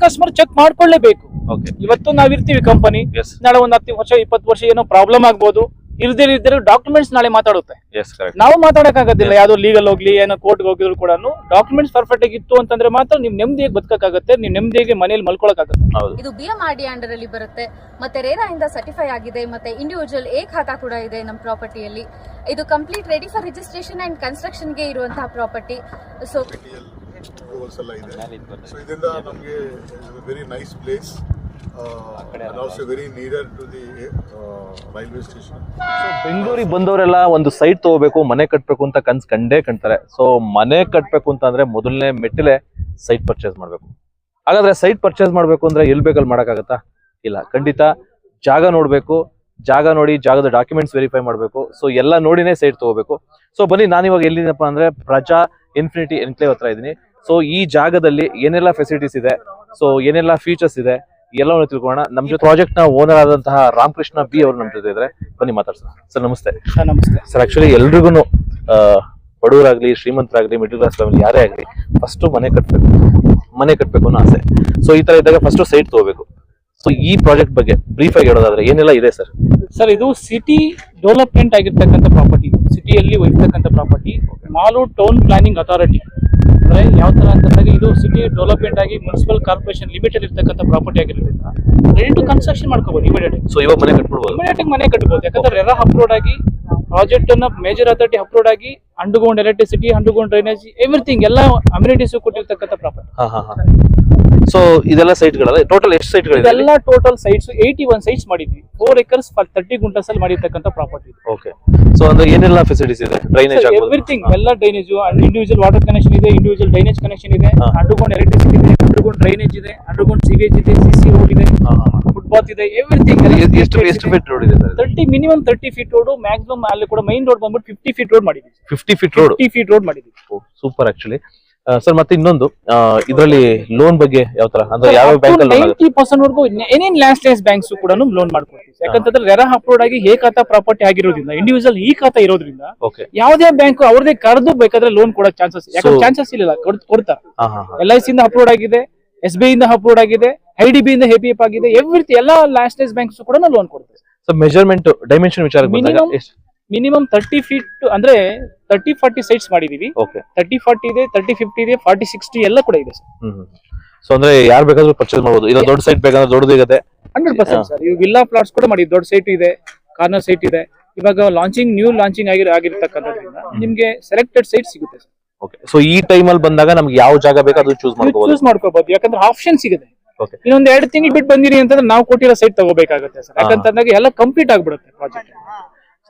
Customer check ಮಾಡ್ಕೊಳ್ಳೇಬೇಕು. ಇವತ್ತು ನಾವಿರ್ತೀವಿ company, ನಾಳೆ ಒಂದ್ 10 ವರ್ಷ 20 ವರ್ಷ ಏನೋ ಪ್ರಾಬ್ಲಮ್ ಆಗ್ಬೋದು, ಇಲ್ದಿರ ಡಾಕ್ಯುಮೆಂಟ್ಸ್ ನಾಳೆ ಮಾತಾಡುತ್ತೆ. ನಾವು ಮಾತಾಡಕ್ಕಾಗೋದಿಲ್ಲ. ಯಾವ್ದೋ ಲೀಗಲ್ ಹೋಗ್ಲಿ ಏನೋ ಕೋರ್ಟ್ ಹೋಗಿದ್ರು ಕೂಡ ಡಾಕ್ಯುಮೆಂಟ್ಸ್ ಪರ್ಫೆಕ್ಟ್ ಆಗಿತ್ತು ಅಂತಂದ್ರೆ ಮಾತ್ರ ನಿಮ್ ನೆಮ್ಮದಿಯಾಗಿ ಬದುಕಕ್ಕಾಗತ್ತೆ, ನಿಮ್ ನೆಮ್ಮದಿಯಾಗಿ ಮನೇಲಿ ಮಲ್ಕೊಳಕ್ಕಾಗತ್ತೆ. ಇದು BMRD ಅಂಡರ್ ಅಲ್ಲಿ ಬರುತ್ತೆ, ಮತ್ತೆ ರೇರಾ ಇಂದ ಸರ್ಟಿಫೈ ಆಗಿದೆ, ಮತ್ತೆ ಇಂಡಿವಿಜುವಲ್ ಎ ಖಾತಾ ಕೂಡ ಇದೆ ನಮ್ಮ ಪ್ರಾಪರ್ಟಿಯಲ್ಲಿ. ಇದು complete ready for registration and construction ಗೆ ಇರುವಂತಹ ಪ್ರಾಪರ್ಟಿ. ಸೊ ಇದರಿಂದ ನಮಗೆ very nice place and also very near to the railway station. ಬೆಂಗಳೂರಿಗೆ ಬಂದವರೆಲ್ಲ ಒಂದು ಸೈಟ್ ತಗೋಬೇಕು, ಮನೆ ಕಟ್ಟಬೇಕು ಅಂತ ಕಂಡೇ ಕಾಣ್ತಾರೆ. ಸೊ ಮನೆ ಕಟ್ಟಬೇಕು ಅಂತಂದ್ರೆ ಮೊದಲನೇ ಮೆಟ್ಟಿಲೆ ಸೈಟ್ ಪರ್ಚೇಸ್ ಮಾಡಬೇಕು. ಹಾಗಾದ್ರೆ ಸೈಟ್ ಪರ್ಚೇಸ್ ಮಾಡಬೇಕು ಅಂದ್ರೆ ಎಲ್ಲಿ ಬೇಕಲ್ಲಿ ಮಾಡೋಕ್ಕಾಗತ್ತಾ? ಇಲ್ಲ, ಖಂಡಿತ ಜಾಗ ನೋಡಬೇಕು. ಜಾಗ ನೋಡಿ ಜಾಗದ ಡಾಕ್ಯುಮೆಂಟ್ಸ್ ವೆರಿಫೈ ಮಾಡಬೇಕು. ಸೊ ಎಲ್ಲ ನೋಡಿನೇ ಸೈಟ್ ತಗೋಬೇಕು. ಸೊ ಬನ್ನಿ, ನಾನಿವಾಗ ಎಲ್ಲಿದಪ್ಪ ಅಂದ್ರೆ ಪ್ರಜಾ ಇನ್ಫಿನಿಟಿ ಎನ್ಕ್ಲೇವ್ ಹತ್ರ ಇದ್ದೀನಿ. ಸೊ ಈ ಜಾಗದಲ್ಲಿ ಏನೆಲ್ಲ ಫೆಸಿಲಿಟೀಸ್ ಇದೆ, ಸೊ ಏನೆಲ್ಲ ಫೀಚರ್ಸ್ ಇದೆ ಎಲ್ಲವನ್ನು ತಿಳ್ಕೊಳ್ಳೋಣ. ನಮ್ ಜೊತೆ ಪ್ರಾಜೆಕ್ಟ್ ನ ಓನರ್ ಆದಂತಹ ರಾಮಕೃಷ್ಣ ಬಿ ಅವರು ನಮ್ ಜೊತೆ ಇದ್ರೆ, ಬನ್ನಿ ಮಾತಾಡ್ಸೋಣ. ಸರ್ ನಮಸ್ತೆ. ನಮಸ್ತೆ ಸರ್. ಆಕ್ಚುಲಿ ಎಲ್ರಿಗೂ ಬಡವರಾಗ್ಲಿ ಶ್ರೀಮಂತರಾಗ್ಲಿ ಮಿಡಲ್ ಕ್ಲಾಸ್ ಫ್ಯಾಮಿಲಿ ಯಾರೇ ಆಗ್ಲಿ ಫಸ್ಟ್ ಮನೆ ಕಟ್ಬೇಕು ಅನ್ನೋ ಆಸೆ. ಸೊ ಈ ತರ ಇದ್ದಾಗ ಫಸ್ಟ್ ಸೈಟ್ ತಗೋಬೇಕು. ಸೊ ಈ ಪ್ರಾಜೆಕ್ಟ್ ಬಗ್ಗೆ ಬ್ರೀಫ್ ಆಗಿ ಹೇಳೋದಾದ್ರೆ ಏನೆಲ್ಲ ಇದೆ ಸರ್? ಸರ್, ಇದು ಸಿಟಿ ಡೆವಲಪ್ಮೆಂಟ್ ಆಗಿರ್ತಕ್ಕಂಥ ಪ್ರಾಪರ್ಟಿ, ಸಿಟಿಯಲ್ಲಿ ಇರ್ತಕ್ಕಂಥ property. Malur town planning authority ಅಂದ್ರೆ ಯಾವ ತರ ಅಂತಂದಾಗ ಇದು ಸಿಟಿ ಡೆವಲಪ್ಮೆಂಟ್ ಆಗಿ ಮುನ್ಸಿಪಲ್ ಕಾರ್ಪೊರೇಷನ್ ಲಿಮಿಟೆಡ್ ಇರ್ತಕ್ಕಂಥ ಪ್ರಾಪರ್ಟಿ ಆಗಿರೋದ್ರಿಂದ ರೆಡಿ ಟು ಕನ್ಸ್ಟ್ರಕ್ಷನ್ ಮಾಡ್ಕೋಬಹುದು ಇಮಿಡಿಯೇಟ್. ಸೊ ಇವಾಗ ಮನೆ ಕಟ್ಬಿಡ್ಬೋದು, ಇಮಿಡಿಯೇಟ್ ಮನೆ ಕಟ್ಬಹುದು. ಯಾಕಂದ್ರೆ ರೆರಾ ಅಪ್ರೂವ್ಡ್ ಆಗಿ ಪ್ರಾಜೆಕ್ಟ್ ಅನ್ನ ಮೇಜರ್ ಅಥಾರಿಟಿ ಅಪ್ರೂವ್ಡ್ ಆಗಿ underground electricity, underground drainage, everything ಎಲ್ಲ ಅಮ್ಯುನಿಟೀಸ್ ಕೊಟ್ಟಿರ್ತಕ್ಕಂಥ ಪ್ರಾಪರ್ಟಿ. ಸೊ ಇದೆಲ್ಲ ಸೈಟ್ ಗಳಲ್ಲ, ಟೋಟಲ್ ಎಷ್ಟು ಸೈಟ್ ಗಳಿದೆ? ಎಲ್ಲ ಟೋಟಲ್ ಸೈಟ್ಸ್ 81 ಸೈಟ್ಸ್ ಮಾಡಿದ್ವಿ. 4 acres for 30 ಗುಂಟಸ್ ಅಲ್ಲಿ ಮಾಡಿರ್ತಕ್ಕಂಥ ಪ್ರಾಪರ್ಟಿ. ಓಕೆ. ಸೊ ಅಂದ್ರೆ ಏನೆಲ್ಲ ಫೆಸಿಲಿಟೀಸ್ ಇದೆ? ಡ್ರೈನೇಜ್ ಆಗ್ಬೋದು, ಎವ್ರಿಥಿಂಗ್, ಎಲ್ಲ ಡ್ರೈನೇಜ್, ಇಂಡಿವಿಜುವಲ್ ವಾಟರ್ ಕನೆಕ್ಷನ್ ಇದೆ, ಇಂಡಿವಿಜುವಲ್ ಡ್ರೈನೇಜ್ ಕನೆಕ್ಷನ್ ಇದೆ, ಅಂಡರ್ಗ್ರೌಂಡ್ ಎಲೆಕ್ಟ್ರಿಸಿಟಿ ಇದೆ, ಅಂಡರ್ಗ್ರೌಂಡ್ ಡ್ರೈನೇಜ್ ಇದೆ, ಅಂಡರ್ಗ್ರೌಂಡ್ ಸಿವೇಜ್ ಇದೆ, CC ರೋಡ್ ಇದೆ, ಫುಟ್ಪಾತ್ ಇದೆ, ಎವ್ರಿಥಿಂಗ್. ಎಷ್ಟು ಫೀಟ್ ರೋಡ್ ಇದೆ sir? 30 minimum 30 feet road, maximum ಅಲ್ಲಿ ಕೂಡ ಮೈನ್ ರೋಡ್ ಬಂದ್ಬಿಟ್ಟು 50 ಫೀಟ್ ರೋಡ್ ಮಾಡಿದ್ವಿ. 50 ಫೀಟ್ ರೋಡ್? 50 ಫೀಟ್ ರೋಡ್ ಮಾಡಿದ್ವಿ. ಸೂಪರ್. ಆಕ್ಚುಲಿ ಸರ್, ಮತ್ತೆ ಇನ್ನೊಂದು ಇದರಲ್ಲಿ ಲೋನ್ ಬಗ್ಗೆ ಯಾವ ತರ ಅಂದ್ರೆ ಯಾವ ಬ್ಯಾಂಕ್ ಅಲ್ಲಿ 90% ವರೆಗೂ ಏನೇನ್ ಲ್ಯಾಂಡ್ ಬ್ಯಾಂಕ್ಸ್ ಕೂಡ ಲೋನ್ ಮಾಡ್ಕೊಡ್ತೀವಿ. ಯಾಕಂತಂದ್ರೆ ರೆರಾ ಅಪ್ರೂವ್ಡ್ ಆಗಿ ಹೇ ಖಾತಾ ಪ್ರಾಪರ್ಟಿ ಆಗಿರೋದ್ರಿಂದ, ಇಂಡಿವಿಜುವಲ್ ಈ ಖಾತಾ ಇರೋದ್ರಿಂದ ಯಾವುದೇ ಬ್ಯಾಂಕ್ ಅವ್ರದೇ ಕರೆದು ಬೇಕಾದ್ರೆ ಲೋನ್ ಕೊಡೋ ಚಾನ್ಸಸ್, ಯಾಕಂದ್ರೆ ಚಾನ್ಸಸ್ ಇಲ್ಲ, ಕೊಡ್ತಾರೆ. LIC ಇಂದ ಅಪ್ರೂವ್ಡ್ ಆಗಿದೆ, SBI ಇಂದ ಅಪ್ರೂವ್ಡ್ ಆಗಿದೆ, IDB ಇಂದ APF ಆಗಿದೆ, ಎವ್ರಿಥಿಂಗ್ ಎಲ್ಲ ಲ್ಯಾಂಡ್ ಬ್ಯಾಂಕ್ಸ್ ಕೂಡ ಲೋನ್ ಕೊಡ್ತಾರೆ. ಸೊ ಮೆಜರ್ಮೆಂಟ್ ಡೈಮೆನ್ಷನ್ ವಿಚಾರ ಮಿನಿಮಮ್ 30 ಫೀಟ್ ಅಂದ್ರೆ 30-40 ಸೈಟ್ಸ್ ಮಾಡಿದೀವಿ. 30-40 ಇದೆ, 30-50 ಇದೆ, 40-60 ಎಲ್ಲ ಕೂಡ ಇದೆ ಸರ್. ಸೊ ಅಂದ್ರೆ ಯಾರು ಬೇಕಾದ್ರೂ ಪರ್ಚೇಸ್ ಮಾಡಬಹುದು. ಇಲ್ಲ ದೊಡ್ಡ ಸೈಟ್ ಬೇಕಂದ್ರೆ ದೊಡ್ಡದು ಇದೆ 100% ಸರ್. ಇವು ವಿಲ್ಲಾ ಪ್ಲಾಟ್ಸ್ ಕೂಡ ಮಾಡಿ, ದೊಡ್ಡ ಸೈಟ್ ಇದೆ, ಕಾರ್ನರ್ ಸೈಟ್ ಇದೆ. ಇವಾಗ ನ್ಯೂ ಲಾಂಚಿಂಗ್ ಆಗಿರ್ತಕ್ಕಂಥದ್ರಿಂದ ನಿಮ್ಗೆ ಸೆಲೆಕ್ಟೆಡ್ ಸೈಟ್ ಸಿಗುತ್ತೆ ಸರ್. ಓಕೆ. ಸೊ ಈ ಟೈಮ್ ಅಲ್ಲಿ ಬಂದಾಗ ನಮ್ಗೆ ಯಾವ ಜಾಗ ಬೇಕು ಅದು ಚೂಸ್ ಮಾಡ್ಕೋಬಹುದು. ಯಾಕಂದ್ರೆ ಆಪ್ಷನ್ ಸಿಗುತ್ತೆ. ಇನ್ನೊಂದ್ 2 ತಿಂಗಳು ಬಿಟ್ಟು ಬಂದಿರಿ ಅಂತಂದ್ರೆ ನಾವು ಕೊಟ್ಟಿರೋ ಸೈಟ್ ತಗೋಬೇಕಾಗುತ್ತೆ ಸರ್. ಯಾಕಂತಂದಾಗ ಎಲ್ಲ ಕಂಪ್ಲೀಟ್ ಆಗ್ಬಿಡುತ್ತೆ ಪ್ರಾಜೆಕ್ಟ್.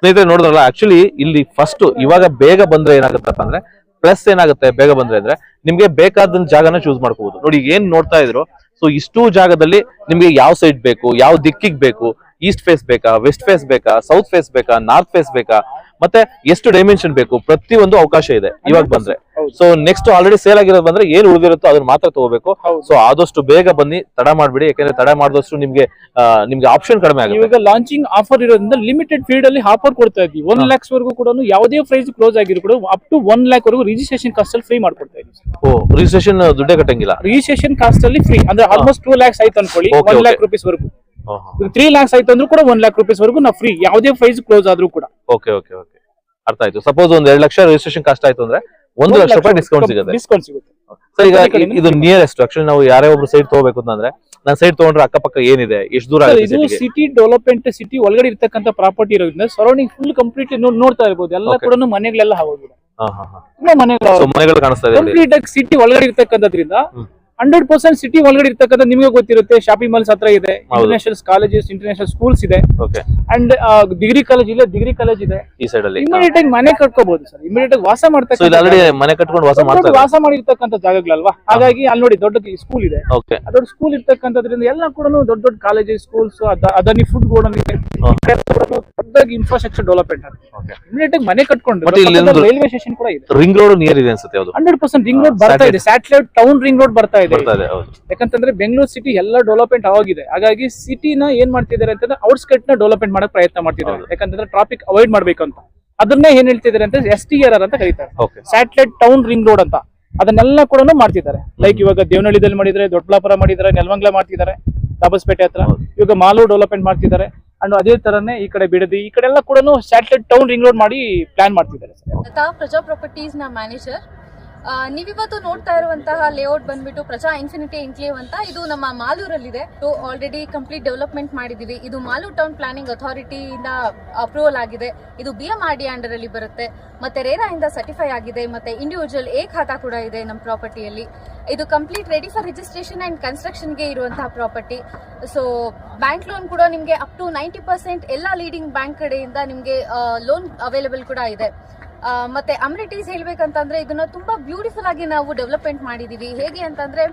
ಸ್ನೇಹಿತರೆ ನೋಡಿದ್ರಲ್ಲ, ಆಕ್ಚುಲಿ ಇಲ್ಲಿ ಫಸ್ಟ್ ಇವಾಗ ಬೇಗ ಬಂದ್ರೆ ಏನಾಗುತ್ತಪ್ಪ ಅಂದ್ರೆ ಪ್ಲಸ್ ಏನಾಗುತ್ತೆ ಬೇಗ ಬಂದ್ರೆ ಅಂದ್ರೆ ನಿಮ್ಗೆ ಬೇಕಾದ ಜಾಗನ ಚೂಸ್ ಮಾಡ್ಕೋಬಹುದು. ನೋಡಿ ಏನ್ ನೋಡ್ತಾ ಇದ್ರು, ಸೊ ಇಷ್ಟು ಜಾಗದಲ್ಲಿ ನಿಮ್ಗೆ ಯಾವ ಸೈಡ್ ಬೇಕು, ಯಾವ ದಿಕ್ಕಿಗೆ ಬೇಕು, ಈಸ್ಟ್ ಫೇಸ್ ಬೇಕಾ, ವೆಸ್ಟ್ ಫೇಸ್ ಬೇಕಾ, ಸೌತ್ ಫೇಸ್ ಬೇಕಾ, ನಾರ್ತ್ ಫೇಸ್ ಬೇಕಾ, ಮತ್ತೆ ಎಷ್ಟು ಡೈಮೆನ್ಷನ್ ಬೇಕು, ಪ್ರತಿಯೊಂದು ಅವಕಾಶ ಇದೆ ಇವಾಗ ಬಂದ್ರೆ. ಸೊ ನೆಕ್ಸ್ಟ್ ಆಲ್ರೆಡಿ ಸೇಲ್ ಆಗಿರೋದು ಬಂದ್ರೆ ಏನ್ ಉಳಿದಿರುತ್ತೋ ಅದನ್ನ ಮಾತ್ರ ತಗೋಬೇಕು. ಸೊ ಆದಷ್ಟು ಬೇಗ ಬನ್ನಿ, ತಡ ಮಾಡ್ಬಿಡಿ. ಯಾಕಂದ್ರೆ ತಡ ಮಾಡಿದಷ್ಟು ನಿಮ್ಗೆ ಆಪ್ಷನ್ ಕಡಿಮೆ ಆಗುತ್ತೆ. ಇವಾಗ ಲಾಂಚಿಂಗ್ ಆಫರ್ ಇರೋದ್ರಿಂದ ಲಿಮಿಟೆಡ್ ಫೀಲ್ಡ್ ಅಲ್ಲಿ ಆಫರ್ ಕೊಡ್ತಾ ಇದೀವಿ. 1 lakhs ವರೆಗೂ ಕೂಡ ಯಾವುದೇ ಪ್ರೈಸ್ ಕ್ಲೋಸ್ ಆಗಿರೋ ಕೂಡ ಅಪ್ ಟು 1 lakh ವರೆಗೂ ರಿಜಿಸ್ಟ್ರೇಷನ್ ಕಾಸ್ಟ್ ಅಲ್ಲಿ ಫ್ರೀ ಮಾಡ್ಕೊಡ್ತಾ ಇದೀವಿ. ರಿಜಿಸ್ಟ್ರೇಷನ್ ದುಡ್ಡೇ ಕಟ್ಟಂಗಿಲ್ಲ, ರಿಜಿಸ್ಟ್ರೇಷನ್ ಕಾಸ್ಟ್ ಅಲ್ಲಿ ಫ್ರೀ. ಅಂದ್ರೆ ಆಲ್ಮೋಸ್ಟ್ 2 lakhs ಆಯ್ತು ಅನ್ಕೊಳ್ಳಿ, 1 lakh rupees ವರೆಗೂ. 3 lakhs ಆಯ್ತು ಅಂದ್ರೂ ಕೂಡ 1 lakh rupees ವರೆಗೂ ನಾವು ಫ್ರೀ, ಯಾವುದೇ ಪ್ರೈಸ್ ಕ್ಲೋಸ್ ಆದ್ರೂ ಕೂಡ. ಓಕೆ, ಅರ್ಥ ಆಯ್ತು. ಸಪೋಸ್ ಒಂದ್ 2 ಲಕ್ಷ ರಿಜಿಸ್ಟ್ರೇಷನ್ ಕಾಸ್ಟ್ ಆಯ್ತು ಅಂದ್ರೆ 1 ಲಕ್ಷ ರೂಪಾಯಿ ಡಿಸ್ಕೌಂಟ್ ಸಿಗುತ್ತೆ. ಸರ್, ಈಗ ಇದು ನಿಯರೆಸ್ಟ್ ಆಕ್ಚುಲಿ ನಾವು ಯಾರೇ ಒಬ್ರು ಸೈಟ್ ತಗೋಬೇಕು ಅಂತಂದ್ರೆ, ನಾನು ಸೈಟ್ ತಗೊಂಡ್ರೆ ಅಕ್ಕಪಕ್ಕ ಏನಿದೆ, ಎಷ್ಟು ದೂರ ಆಗುತ್ತೆ? ಇದು ಸಿಟಿ ಡೆವಲಪ್ಮೆಂಟ್, ಸಿಟಿ ಒಳಗಡೆ ಇರ್ತಕ್ಕಂಥ ಪ್ರಾಪರ್ಟಿ ಇರೋದ್ರಿಂದ ಸರೌಂಡಿಂಗ್ ಫುಲ್ ಕಂಪ್ಲೀಟ್ ನೋಡ್ತಾ ಇರ್ಬೋದು. ಎಲ್ಲ ಕೂಡ ಮನೆಗಳೆಲ್ಲ ಆಗೋದಿಲ್ಲ, ಮನೆಗಳು ಕಾಣಿಸ್ತಾ ಇದೆ. ಕಂಪ್ಲೀಟ್ ಆಗಿ ಸಿಟಿ ಒಳಗಡೆ ಇರ್ತಕ್ಕಂಥದ್ರಿಂದ 100% ಸಿಟಿ ಒಳಗಡೆ ಇರ್ತಕ್ಕಂಥ ನಿಮಗೆ ಗೊತ್ತಿರುತ್ತೆ. ಶಾಪಿಂಗ್ ಮಾಲ್ಸ್ ಹತ್ರ ಇದೆ, ಇಂಟರ್ನ್ಯಾಷನಲ್ ಕಾಲೇಜಸ್, ಇಂಟರ್ನ್ಯಾಷನಲ್ ಸ್ಕೂಲ್ಸ್ ಇದೆ, ಅಂಡ್ ಡಿಗ್ರಿ ಕಾಲೇಜ್ ಇದೆ. ಈ ಸೈಡ್ ಅಲ್ಲಿ ಇಮಿಡಿಯೇಟ್ ಆಗಿ ಮನೆ ಕಟ್ಕೋಬಹುದು ಸರ್. ಇಮಿಡಿಯೇಟ್ ಆಗಿ ವಾಸ ಮನೆ ಕಟ್ಕೊಂಡು ವಾಸ ಮಾಡಿರ್ತಕ್ಕಂಥ ಜಾಗಗಳಲ್ವಾ. ಹಾಗಾಗಿ ಅಲ್ಲಿ ನೋಡಿ ದೊಡ್ಡ ಸ್ಕೂಲ್ ಇದೆ, ದೊಡ್ಡ ಸ್ಕೂಲ್ ಇರ್ತಕ್ಕಂಥದ್ರಿಂದ ಎಲ್ಲ ಕೂಡ ದೊಡ್ಡ ಕಾಲೇಜಸ್, ಸ್ಕೂಲ್ಸ್, ಅದನ್ನ ಫುಡ್ ಗೋಡನ್ ಇದೆ, ದೊಡ್ಡದಾಗಿ ಇನ್ಫ್ರಾಸ್ಟ್ರಕ್ಚರ್ ಡೆವಲಪ್ಮೆಂಟ್ ಆಗುತ್ತೆ. ಇಮಿಡಿಯೇಟ್ ಆಗಿ ಮನೆ ಕಟ್ಕೊಂಡು ರೈಲ್ವೆ ಸ್ಟೇಷನ್ ಕೂಡ ಇದೆ. ರಿಂಗ್ ರೋಡ್ ನಿಯರ್ ಇದೆ ಅನ್ಸುತ್ತೆ. 100% ರಿಂಗ್ ರೋಡ್ ಬರ್ತಾ ಇದೆ, ಸ್ಯಾಟಲೈಟ್ ಟೌನ್ ರಿಂಗ್ ರೋಡ್ ಬರ್ತಾ ಇದೆ. ಯಾಕಂತಂದ್ರೆ ಬೆಂಗಳೂರು ಸಿಟಿ ಎಲ್ಲ ಡೆವಲಪ್ಮೆಂಟ್ ಆಗಿದೆ. ಹಾಗಾಗಿ ಸಿಟಿನ ಏನ್ ಮಾಡ್ತಿದ್ದಾರೆ ಅಂತಂದ್ರೆ ಔಟ್ಸ್ಕಟ್ ನ ಡೆವಲಪ್ಮೆಂಟ್ ಮಾಡಕ್ ಪ್ರಯತ್ನ ಮಾಡ್ತಿದ್ದಾರೆ. ಯಾಕಂತಂದ್ರೆ ಟ್ರಾಫಿಕ್ ಅವಾಯ್ಡ್ ಮಾಡ್ಬೇಕು ಅಂತ ಅದನ್ನೇ ಏನ್ ಹೇಳ್ತಿದ್ದಾರೆ ಅಂತ STRR ಅಂತ ಕರೀತಾರೆ, ಸ್ಯಾಟಲೈಟ್ ಟೌನ್ ರಿಂಗ್ ರೋಡ್ ಅಂತ. ಅದನ್ನೆಲ್ಲ ಕೂಡ ಮಾಡ್ತಿದ್ದಾರೆ. ಲೈಕ್ ಇವಾಗ ದೇವನಹಳ್ಳಿದಲ್ಲಿ ಮಾಡಿದ್ರೆ, ದೊಡ್ಡಬಳ್ಳಾಪುರ ಮಾಡಿದ್ದಾರೆ, ನೆಲಮಂಗಲ ಮಾಡ್ತಿದ್ದಾರೆ, ದಾಬಸ್ಪೇಟೆ ಹತ್ರ. ಇವಾಗ ಮಾಲು ಡೆವಲಪ್ಮೆಂಟ್ ಮಾಡ್ತಿದ್ದಾರೆ. ಅಂಡ್ ಅದೇ ತರನೇ ಈ ಕಡೆ ಬಿಡದಿ, ಈ ಕಡೆ ಎಲ್ಲ ಕೂಡ ಸ್ಯಾಟಲೈಟ್ ಟೌನ್ ರಿಂಗ್ ರೋಡ್ ಮಾಡಿ ಪ್ಲಾನ್ ಮಾಡ್ತಿದ್ದಾರೆ. ಪ್ರಜಾ ಪ್ರಾಪರ್ಟೀಸ್ ನ ಮ್ಯಾನೇಜರ್. ನೀವಿವತ್ತು ನೋಡ್ತಾ ಇರುವಂತಹ ಲೇಔಟ್ ಬಂದ್ಬಿಟ್ಟು ಪ್ರಜಾ ಇನ್ಫಿನಿಟಿ ಎನ್ಕ್ಲೇವ್ ಅಂತ. ಇದು ನಮ್ಮ ಮಾಲೂರಲ್ಲಿದೆ. ಆಲ್ರೆಡಿ ಕಂಪ್ಲೀಟ್ ಡೆವಲಪ್ಮೆಂಟ್ ಮಾಡಿದೀವಿ. ಇದು ಮಾಲೂರ್ ಟೌನ್ ಪ್ಲಾನಿಂಗ್ ಅಥಾರಿಟಿಯಿಂದ ಅಪ್ರೂವಲ್ ಆಗಿದೆ. ಇದು BMRD ಅಂಡರ್ ಅಲ್ಲಿ ಬರುತ್ತೆ. ಮತ್ತೆ ರೇರಾ ಇಂದ ಸರ್ಟಿಫೈ ಆಗಿದೆ. ಮತ್ತೆ ಇಂಡಿವಿಜುವಲ್ ಎ ಖಾತಾ ಕೂಡ ಇದೆ ನಮ್ಮ ಪ್ರಾಪರ್ಟಿಯಲ್ಲಿ. ಇದು complete ready for registration and construction ಗೆ ಇರುವಂತಹ ಪ್ರಾಪರ್ಟಿ. ಸೊ ಬ್ಯಾಂಕ್ ಲೋನ್ ಕೂಡ ನಿಮಗೆ ಅಪ್ ಟು 90% ಎಲ್ಲ ಲೀಡಿಂಗ್ ಬ್ಯಾಂಕ್ ಕಡೆಯಿಂದ ನಿಮಗೆ ಲೋನ್ ಅವೈಲೇಬಲ್ ಕೂಡ ಇದೆ. ಮತ್ತೆ ಅಮ್ಯುನಿಟೀಸ್ ಹೇಳ್ಬೇಕಂತಂದ್ರೆ ಇದನ್ನ ತುಂಬಾ ಬ್ಯೂಟಿಫುಲ್ ಆಗಿ ನಾವು ಡೆವಲಪ್ಮೆಂಟ್ ಮಾಡಿದೀವಿ. ಹೇಗೆ ಅಂತಂದ್ರೆ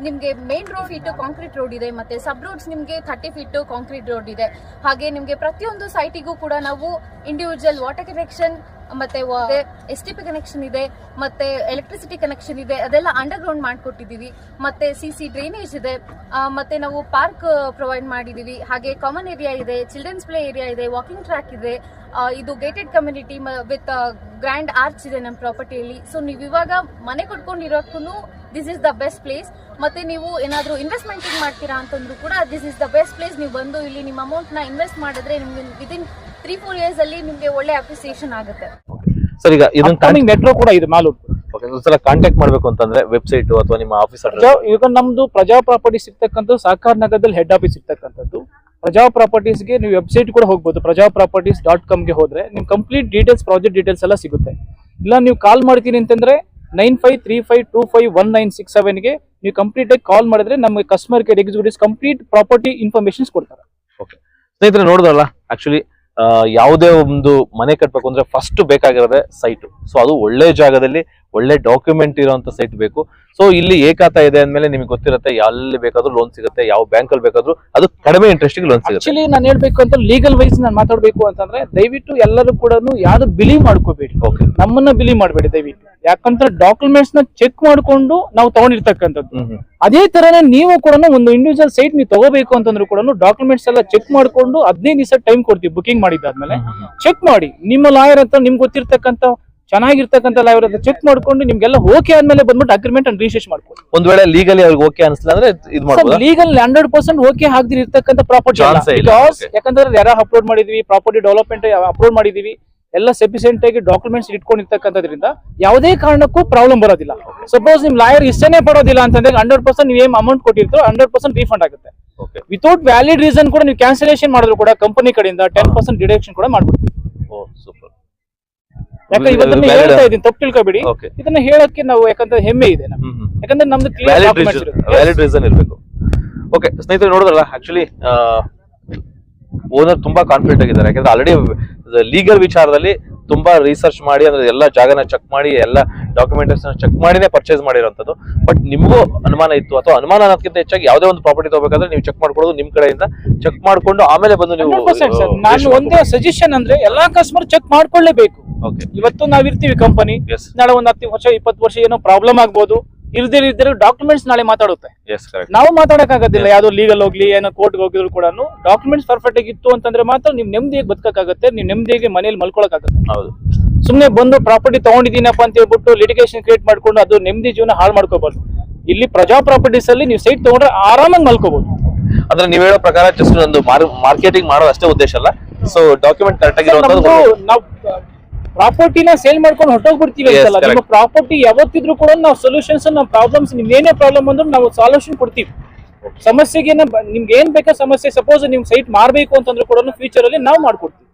ನಿಮ್ಗೆ main road feet concrete road ಇದೆ. ಮತ್ತೆ ಸಬ್ ರೋಡ್ಸ್ ನಿಮ್ಗೆ 30 ಫೀಟ್ ಕಾಂಕ್ರೀಟ್ ರೋಡ್ ಇದೆ. ಹಾಗೆ ನಿಮ್ಗೆ ಪ್ರತಿಯೊಂದು ಸೈಟಿಗೂ ಕೂಡ ನಾವು ಇಂಡಿವಿಜುವಲ್ ವಾಟರ್ ಕನೆಕ್ಷನ್ ಮತ್ತೆ STP ಕನೆಕ್ಷನ್ ಇದೆ. ಮತ್ತೆ ಎಲೆಕ್ಟ್ರಿಸಿಟಿ ಕನೆಕ್ಷನ್ ಇದೆ. ಅದೆಲ್ಲ ಅಂಡರ್ ಗ್ರೌಂಡ್ ಮಾಡ್ಕೊಟ್ಟಿದೀವಿ. ಮತ್ತೆ CC ಡ್ರೈನೇಜ್ ಇದೆ. ಮತ್ತೆ ನಾವು ಪಾರ್ಕ್ ಪ್ರೊವೈಡ್ ಮಾಡಿದೀವಿ. ಹಾಗೆ ಕಾಮನ್ ಏರಿಯಾ ಇದೆ, ಚಿಲ್ಡ್ರನ್ಸ್ ಪ್ಲೇ ಏರಿಯಾ ಇದೆ, ವಾಕಿಂಗ್ ಟ್ರ್ಯಾಕ್ ಇದೆ. ಇದು gated community with grand arch ಇದೆ ನಮ್ಮ ಪ್ರಾಪರ್ಟಿಯಲ್ಲಿ. ಸೊ ನೀವು ಇವಾಗ ಮನೆ ಕಟ್ಕೊಂಡಿರೋಕ್ಕೂ this is the best place. ಮತ್ತೆ ನೀವು ಏನಾದರೂ ಇನ್ವೆಸ್ಟ್ಮೆಂಟ್ ಮಾಡ್ತೀರಾ ಅಂತಂದ್ರೂ ಕೂಡ this is the best place. ನೀವು ಬಂದು ಇಲ್ಲಿ ನಿಮ್ಮ ಅಮೌಂಟ್ ನ ಇನ್ವೆಸ್ಟ್ ಮಾಡಿದ್ರೆ ನಿಮ್ಗೆ ವಿದಿನ್ 3-4 ಇಯರ್ಸ್ ಅಲ್ಲಿ ನಿಮ್ಗೆ ಒಳ್ಳೆ ಅಪ್ರಿಸಿಯೇಷನ್ ಆಗುತ್ತೆ. ಸರ್, ಈಗ ಇದನ್ನ ಮೆಟ್ರೋ ಕೂಡ ಇದೆ ಮಾಲೂರು. ಒಂದ್ಸಲ ಕಾಂಟ್ಯಾಕ್ಟ್ ಮಾಡ್ಬೇಕು ಅಂತಂದ್ರೆ ವೆಬ್ಸೈಟ್ ಅಥವಾ ನಿಮ್ಮ ಆಫೀಸ್ ಈಗ ನಮ್ದು ಪ್ರಜಾ ಪ್ರಾಪರ್ಟೀಸ್ ಇರ್ತಕ್ಕಂಥ ಸಹಕಾರ ನಗರದಲ್ಲಿ ಹೆಡ್ ಆಫೀಸ್ ಇರ್ತಕ್ಕಂಥದ್ದು. ಪ್ರಜಾ ಪ್ರಾಪರ್ಟೀಸ್ಗೆ ನೀವು ವೆಬ್ಸೈಟ್ ಕೂಡ ಹೋಗ್ಬೋದು. prajaproperties.com ಗೆ ಹೋದ್ರೆ ನಿಮ್ ಕಂಪ್ಲೀಟ್ ಡೀಟೇಲ್ಸ್, ಪ್ರಾಜೆಕ್ಟ್ ಡೀಟೇಲ್ಸ್ ಎಲ್ಲ ಸಿಗುತ್ತೆ. ಇಲ್ಲ ನೀವು ಕಾಲ್ ಮಾಡ್ತೀನಿ ಅಂತಂದ್ರೆ 9535251967 ಗೆ ನೀವು ಕಂಪ್ಲೀಟ್ ಆಗಿ ಕಾಲ್ ಮಾಡಿದ್ರೆ ನಮಗೆ customer care executives complete property informations ಕೊಡ್ತಾರೆ. ಸ್ನೇಹಿತರೆ, ನೋಡಿದ್ರಲ್ಲ, ಆಕ್ಚುಲಿ ಯಾವುದೇ ಒಂದು ಮನೆ ಕಟ್ಟಬೇಕು ಅಂದ್ರೆ ಫಸ್ಟ್ ಬೇಕಾಗಿರೋದೇ ಸೈಟ್. ಸೊ ಅದು ಒಳ್ಳೆ ಜಾಗದಲ್ಲಿ ಒಳ್ಳೆ ಡಾಕ್ಯುಮೆಂಟ್ ಇರುವಂತ ಸೈಟ್ ಬೇಕು. ಸೊ ಇಲ್ಲಿ ಏಕಾತ ಇದೆ ಅಂದ್ಮೇಲೆ ನಿಮ್ಗೆ ಗೊತ್ತಿರುತ್ತೆ ಎಲ್ಲಿ ಬೇಕಾದ್ರೂ ಲೋನ್ ಸಿಗುತ್ತೆ, ಯಾವ ಬ್ಯಾಂಕ್ ಅಲ್ಲಿ ಬೇಕಾದ್ರೂ ಅದು ಕಡಿಮೆ ಇಂಟ್ರೆಸ್ಟ್ ಲೋನ್ ಸಿಗುತ್ತೆ. ಆಕ್ಚುಲಿ ನಾನು ಹೇಳ್ಬೇಕು ಅಂತ ಲೀಗಲ್ ವೈಸ್ ನಾನು ಮಾತಾಡ್ಬೇಕು ಅಂತಂದ್ರೆ ದಯವಿಟ್ಟು ಎಲ್ಲರೂ ಕೂಡ ಯಾರು ಬಿಲೀವ್ ಮಾಡ್ಕೋಬೇಡಿ. ನಮ್ಮನ್ನ ಬಿಲೀವ್ ಮಾಡಬೇಡಿ ದಯವಿಟ್ಟು. ಯಾಕಂದ್ರೆ ಡಾಕ್ಯುಮೆಂಟ್ಸ್ ನ ಚೆಕ್ ಮಾಡ್ಕೊಂಡು ನಾವು ತಗೊಂಡಿರ್ತಕ್ಕಂಥದ್ದು. ಅದೇ ತರನೇ ನೀವು ಕೂಡ ಒಂದು ಇಂಡಿವಿಜುವಲ್ ಸೈಟ್ ನೀವು ತಗೋಬೇಕು ಅಂತಂದ್ರೂ ಕೂಡ ಡಾಕ್ಯುಮೆಂಟ್ಸ್ ಎಲ್ಲ ಚೆಕ್ ಮಾಡ್ಕೊಂಡು 15 ದಿವಸ ಟೈಮ್ ಕೊಡ್ತೀವಿ. ಬುಕಿಂಗ್ ಮಾಡಿದ್ದಾದ್ಮೇಲೆ ಚೆಕ್ ಮಾಡಿ. ನಿಮ್ಮ ಲಾಯರ್ ಅಂತ ನಿಮ್ಗೆ ಗೊತ್ತಿರ್ತಕ್ಕಂಥ ಚೆನ್ನಾಗಿರ್ತಕ್ಕಂಥ ಲಾಯರ್ ಅಂತ ಚೆಕ್ ಮಾಡ್ಕೊಂಡು ನಿಮ್ಗೆಲ್ಲ ಓಕೆ ಆದ್ಮೇಲೆ ಬಂದ್ಬಿಟ್ಟು ಅಗ್ರಿಮೆಂಟ್ ಅಂಡ್ ರಿಜಿಸ್ಟ್ರೇಷನ್ ಮಾಡ್ಕೊಳ್ಳಿ. ಒಂದ್ ವೇಳೆ ಲೀಗಲಿ ಅವ್ರಿಗೆ ಓಕೆ ಅನ್ಸಲ್ಲ ಅಂದ್ರೆ ಇದು ಮಾಡ್ಬೋದು. ಲೀಗಲ್ 100% ಓಕೆ ಆಗದಿರ್ತಕ್ಕಂಥ ಪ್ರಾಪರ್ಟಿ ಯಾಕಂದ್ರೆ ಯಾರ ಅಪ್ಲೋಡ್ ಮಾಡಿದೀವಿ, ಪ್ರಾಪರ್ಟಿ ಡೆವಲಪ್ಮೆಂಟ್ ಅಪ್ಲೋಡ್ ಮಾಡಿದೀವಿ, ಎಲ್ಲ ಸಫಿಸಿಯೆಂಟ್ ಆಗಿ ಡಾಕ್ಯುಮೆಂಟ್ಸ್ ಇಟ್ಕೊಂಡಿರ್ತಕ್ಕಂಥದ್ರಿಂದ ಯಾವುದೇ ಕಾರಣಕ್ಕೂ ಪ್ರಾಬ್ಲಮ್ ಬರೋದಿಲ್ಲ. ಸಪೋಸ್ ನಿಮ್ ಲಾಯರ್ ಇಷ್ಟನೇ ಪಡೋದಿಲ್ಲ ಅಂತಂದ್ರೆ 100% ನೀವೇನ್ ಅಮೌಂಟ್ ಕೊಟ್ಟಿರ್ತೀರೋ 100% ರೀಫಂಡ್ ಆಗುತ್ತೆ. ವಿತೌಟ್ ವ್ಯಾಲಿಡ್ ರೀಸನ್ ಕೂಡ ನೀವು ಕ್ಯಾನ್ಸಲೇಷನ್ ಮಾಡಿದ್ರು ಕೂಡ ಕಂಪನಿ ಕಡೆಯಿಂದ 10% ಡಿಡಕ್ಷನ್ ಕೂಡ ಮಾಡ್ಬಿಡ್ತೀವಿ. ಯಾಕಂದ್ರೆ ಇವತ್ತನ್ನ ಹೇಳ್ತಾ ಇದೀನಿ, ತಪ್ಪು ತಿಳ್ಕೊಬೇಡಿ. ಇದನ್ನ ಹೇಳಕ್ಕೆ ನಾವು ಯಾಕಂದ್ರೆ ಹೆಮ್ಮೆ ಇದೆ. ಯಾಕಂದ್ರೆ ನಮ್ದು ವ್ಯಾಲಿಡ್ ರೀಸನ್ ಇರಬೇಕು. ಓಕೆ ಸ್ನೇಹಿತರೆ, ನೋಡಿದ್ರಲ್ಲ, ಆಕ್ಚುಲಿ ಓನರ್ ತುಂಬಾ ಕಾನ್ಫಿಡೆಂಟ್ ಆಗಿದ್ದಾರೆ. ಯಾಕಂದ್ರೆ ಆಲ್ರೆಡಿ ಲೀಗಲ್ ವಿಚಾರದಲ್ಲಿ ತುಂಬಾ ರಿಸರ್ಚ್ ಮಾಡಿ, ಅಂದ್ರೆ ಎಲ್ಲ ಜಾಗನ ಚೆಕ್ ಮಾಡಿ, ಎಲ್ಲ ಡಾಕ್ಯುಮೆಂಟೇಶನ್ ಚೆಕ್ ಮಾಡಿನೇ ಪರ್ಚೇಸ್ ಮಾಡಿರೋಂಥದ್ದು. ಬಟ್ ನಿಮಗೂ ಅನುಮಾನ ಇತ್ತು, ಅಥವಾ ಅನುಮಾನ ಅನ್ನೋದಕ್ಕಿಂತ ಹೆಚ್ಚಾಗಿ ಯಾವುದೇ ಒಂದು ಪ್ರಾಪರ್ಟಿ ತಗೋಬೇಕಾದ್ರೆ ನೀವು ಚೆಕ್ ಮಾಡ್ಕೊಳ್ಳೋದು ನಿಮ್ ಕಡೆಯಿಂದ ಚೆಕ್ ಮಾಡ್ಕೊಂಡು ಆಮೇಲೆ ಬಂದು ನೀವು. ನಾನು ಒಂದೇ ಸಜೆಷನ್ ಅಂದ್ರೆ ಎಲ್ಲಾ ಕಸ್ಟಮರ್ ಚೆಕ್ ಮಾಡ್ಕೊಳ್ಳೇಬೇಕು. ಇವತ್ತು ನಾವಿರ್ತೀವಿ ಕಂಪನಿ, ನಾಳೆ ಒಂದು 10 ವರ್ಷ 20 ವರ್ಷ ಏನೋ ಪ್ರಾಬ್ಲಮ್ ಆಗ್ಬೋದು. ಇಲ್ದಿರ ಡಾಕ್ಯುಮೆಂಟ್ಸ್ ನಾಳೆ ಮಾತಾಡುತ್ತೆ. ನಾವು ಮಾತಾಡಕ್ಕಾಗತ್ತಿಲ್ಲ. ಯಾವ್ದು ಲೀಗಲ್ ಹೋಗ್ಲಿ ಏನೋ ಕೋರ್ಟ್ಗೆ ಹೋಗಿದ್ರು ಕೂಡ ಡಾಕ್ಯುಮೆಂಟ್ಸ್ ಪರ್ಫೆಕ್ಟ್ ಆಗಿತ್ತು ಅಂತಂದ್ರೆ ಮಾತ್ರ ನೀವು ನೆಮ್ಮದಿಯಾಗಿ ಬದುಕಕ್ಕಾಗತ್ತೆ, ನೀವು ನೆಮ್ಮದಿಯಾಗಿ ಮನೇಲಿ ಮಲ್ಕೊಳಕ್ಕಾಗತ್ತೆ. ಹೌದು, ಸುಮ್ನೆ ಬಂದು ಪ್ರಾಪರ್ಟಿ ತಗೊಂಡಿದ್ದೀನಪ್ಪ ಅಂತ ಹೇಳ್ಬಿಟ್ಟು ಲಿಟಿಗೇಷನ್ ಕ್ರಿಯೇಟ್ ಮಾಡ್ಕೊಂಡು ಅದು ನೆಮ್ಮದಿ ಜೀವನ ಹಾಳು ಮಾಡ್ಕೋಬಾರ್ದು. ಇಲ್ಲಿ ಪ್ರಜಾ ಪ್ರಾಪರ್ಟೀಸ್ ಅಲ್ಲಿ ನೀವು ಸೈಟ್ ತಗೊಂಡ್ರೆ ಆರಾಮಾಗಿ ಮಲ್ಕೋಬಹುದು. ಅಂದ್ರೆ ನೀವ್ ಹೇಳೋ ಪ್ರಕಾರ ಜಸ್ಟ್ ಒಂದು ಮಾರ್ಕೆಟಿಂಗ್ ಮಾಡೋದು ಅಷ್ಟೇ ಉದ್ದೇಶ ಅಲ್ಲ. ಸೊ ಡಾಕ್ಯುಮೆಂಟ್ ಕರೆಕ್ಟ್ ಆಗಿರುವಂತದ್ದು. ನಾವು ಪ್ರಾಪರ್ಟಿನ ಸೇಲ್ ಮಾಡ್ಕೊಂಡು ಹೊಟ್ಟೋಗ್ಬಿಡ್ತೀವಿ ಅಂತಲ್ಲ. ನಿಮ್ಮ ಪ್ರಾಪರ್ಟಿ ಯಾವತ್ತಿದ್ರು ಕೂಡ ನಾವು ಸೊಲ್ಯೂಷನ್ಸ್, ನಮ್ಮ ಪ್ರಾಬ್ಲಮ್ಸ್, ನಿಮ್ಗೆ ಏನೇ ಪ್ರಾಬ್ಲಮ್ ಅಂದ್ರೂ ನಾವು ಸೊಲ್ಯೂಷನ್ ಕೊಡ್ತೀವಿ. ಸಮಸ್ಯೆಗೆ ನಿಮ್ಗೆ ಏನ್ ಬೇಕಾ ಸಮಸ್ಯೆ, ಸಪೋಸ್ ನಿಮ್ ಸೈಟ್ ಮಾರ್ಬೇಕು ಅಂತಂದ್ರೂ ಕೂಡ ಫ್ಯೂಚರ್ ಅಲ್ಲಿ ನಾವು ಮಾಡ್ಕೊಡ್ತೀವಿ.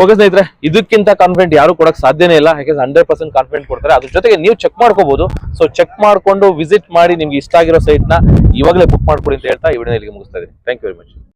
ಓಕೆ ಸ್ನೇಹಿತರೆ, ಇದಕ್ಕಿಂತ ಕಾನ್ಫಿಡೆಂಟ್ ಯಾರು ಕೊಡಕ್ ಸಾಧ್ಯನೇ ಇಲ್ಲ. ಯಾಕಂದ್ರೆ 100% ಕಾನ್ಫಿಡೆಂಟ್ ಕೊಡ್ತಾರೆ. ಅದ್ರ ಜೊತೆಗೆ ನೀವು ಚೆಕ್ ಮಾಡ್ಕೋಬಹುದು. ಸೊ ಚೆಕ್ ಮಾಡ್ಕೊಂಡು ವಿಸಿಟ್ ಮಾಡಿ ನಿಮ್ಗೆ ಇಷ್ಟ ಆಗಿರೋ ಸೈಟ್ ನ ಇವಾಗಲೇ ಬುಕ್ ಮಾಡ್ಕೊಡಿ ಅಂತ ಹೇಳ್ತಾ ಈ ವಿಡಿಯೋ ಇಲ್ಲಿಗೆ ಮುಗಿಸ್ತಾ ಇದ್ದೀನಿ. Thank you very much.